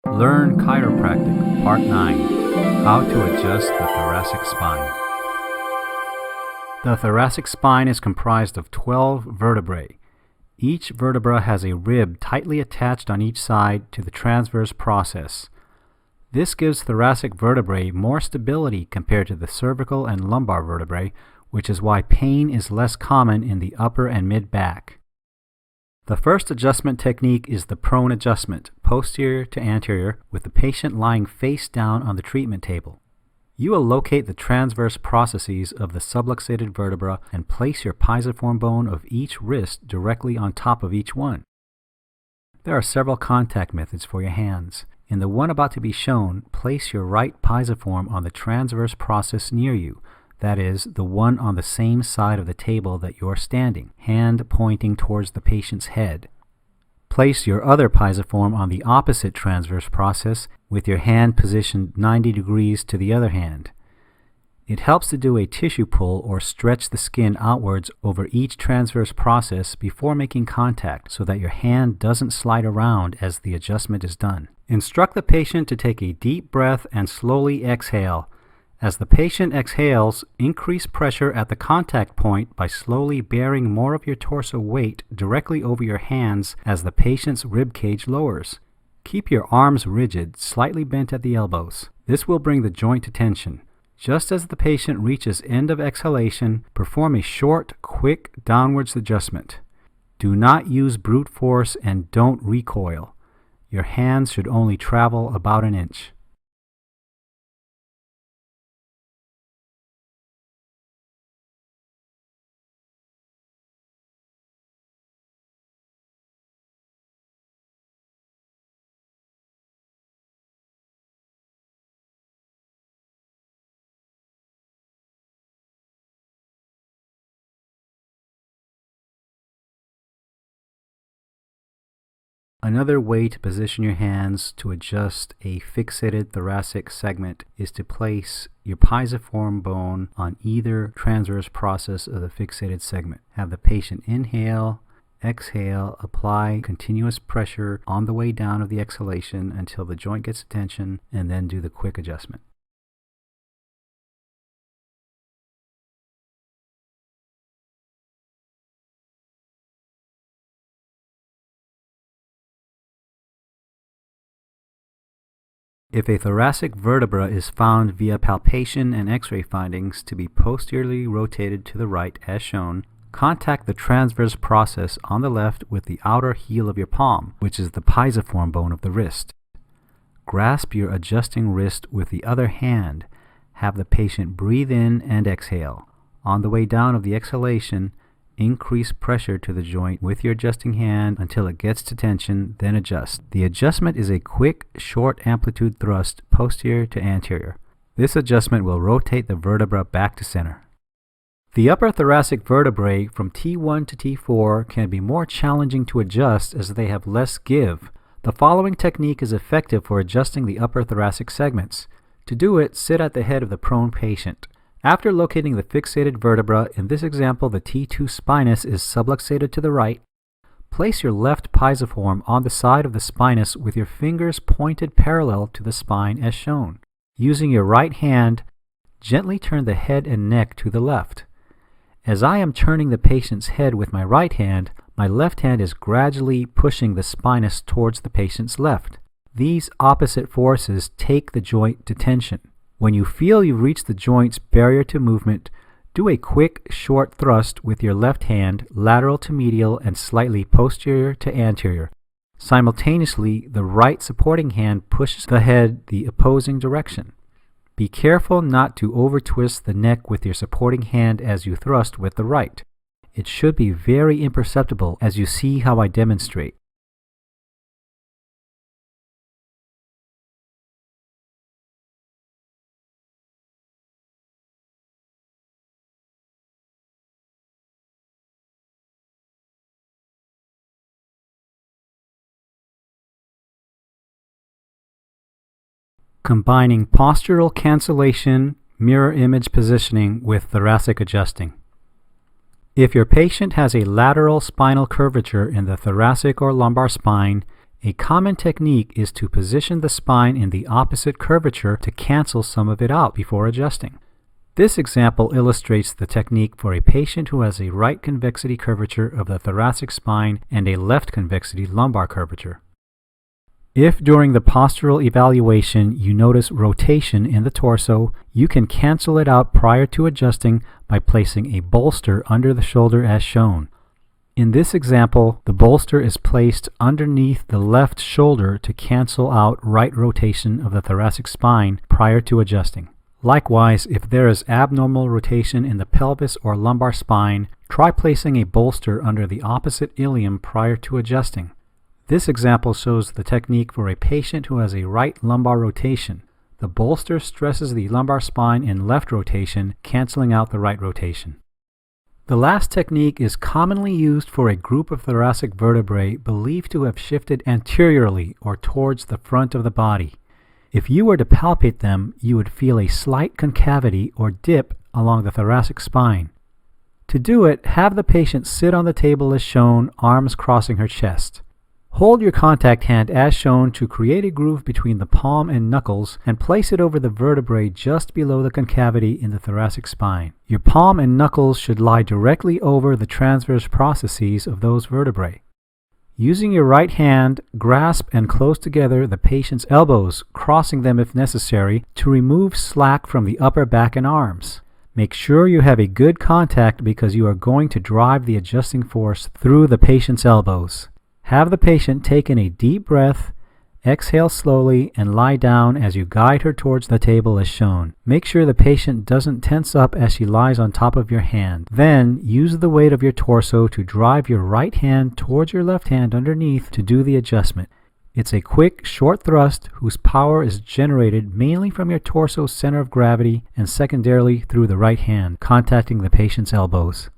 Learn Chiropractic, Part 9, How to Adjust the Thoracic Spine. The thoracic spine is comprised of 12 vertebrae. Each vertebra has a rib tightly attached on each side to the transverse process. This gives thoracic vertebrae more stability compared to the cervical and lumbar vertebrae, which is why pain is less common in the upper and mid-back. The first adjustment technique is the prone adjustment, posterior to anterior, with the patient lying face down on the treatment table. You will locate the transverse processes of the subluxated vertebra and place your pisiform bone of each wrist directly on top of each one. There are several contact methods for your hands. In the one about to be shown, place your right pisiform on the transverse process near you, that is, the one on the same side of the table that you're standing, hand pointing towards the patient's head. Place your other pisiform on the opposite transverse process with your hand positioned 90 degrees to the other hand. It helps to do a tissue pull or stretch the skin outwards over each transverse process before making contact so that your hand doesn't slide around as the adjustment is done. Instruct the patient to take a deep breath and slowly exhale. As the patient exhales, increase pressure at the contact point by slowly bearing more of your torso weight directly over your hands as the patient's rib cage lowers. Keep your arms rigid, slightly bent at the elbows. This will bring the joint to tension. Just as the patient reaches end of exhalation, perform a short, quick downwards adjustment. Do not use brute force and don't recoil. Your hands should only travel about an inch. Another way to position your hands to adjust a fixated thoracic segment is to place your pisiform bone on either transverse process of the fixated segment. Have the patient inhale, exhale, apply continuous pressure on the way down of the exhalation until the joint gets tension, and then do the quick adjustment. If a thoracic vertebra is found via palpation and X-ray findings to be posteriorly rotated to the right as shown, contact the transverse process on the left with the outer heel of your palm, which is the pisiform bone of the wrist. Grasp your adjusting wrist with the other hand. Have the patient breathe in and exhale. On the way down of the exhalation, increase pressure to the joint with your adjusting hand until it gets to tension, then adjust. The adjustment is a quick, short amplitude thrust posterior to anterior. This adjustment will rotate the vertebra back to center. The upper thoracic vertebrae from T1 to T4 can be more challenging to adjust as they have less give. The following technique is effective for adjusting the upper thoracic segments. To do it, sit at the head of the prone patient. After locating the fixated vertebra, in this example the T2 spinous is subluxated to the right, place your left pisiform on the side of the spinous with your fingers pointed parallel to the spine as shown. Using your right hand, gently turn the head and neck to the left. As I am turning the patient's head with my right hand, my left hand is gradually pushing the spinous towards the patient's left. These opposite forces take the joint to tension. When you feel you've reached the joint's barrier to movement, do a quick, short thrust with your left hand, lateral to medial and slightly posterior to anterior. Simultaneously, the right supporting hand pushes the head the opposing direction. Be careful not to over-twist the neck with your supporting hand as you thrust with the right. It should be very imperceptible as you see how I demonstrate. Combining postural cancellation, mirror image positioning with thoracic adjusting. If your patient has a lateral spinal curvature in the thoracic or lumbar spine, A common technique is to position the spine in the opposite curvature to cancel some of it out before adjusting. This example illustrates the technique for a patient who has a right convexity curvature of the thoracic spine and a left convexity lumbar curvature. If during the postural evaluation you notice rotation in the torso, you can cancel it out prior to adjusting by placing a bolster under the shoulder as shown. In this example, the bolster is placed underneath the left shoulder to cancel out right rotation of the thoracic spine prior to adjusting. Likewise, if there is abnormal rotation in the pelvis or lumbar spine, try placing a bolster under the opposite ilium prior to adjusting. This example shows the technique for a patient who has a right lumbar rotation. The bolster stresses the lumbar spine in left rotation, canceling out the right rotation. The last technique is commonly used for a group of thoracic vertebrae believed to have shifted anteriorly or towards the front of the body. If you were to palpate them, you would feel a slight concavity or dip along the thoracic spine. To do it, have the patient sit on the table as shown, arms crossing her chest. Hold your contact hand as shown to create a groove between the palm and knuckles and place it over the vertebrae just below the concavity in the thoracic spine. Your palm and knuckles should lie directly over the transverse processes of those vertebrae. Using your right hand, grasp and close together the patient's elbows, crossing them if necessary, to remove slack from the upper back and arms. Make sure you have a good contact because you are going to drive the adjusting force through the patient's elbows. Have the patient take in a deep breath, exhale slowly, and lie down as you guide her towards the table as shown. Make sure the patient doesn't tense up as she lies on top of your hand. Then, use the weight of your torso to drive your right hand towards your left hand underneath to do the adjustment. It's a quick, short thrust whose power is generated mainly from your torso's center of gravity and secondarily through the right hand, contacting the patient's elbows.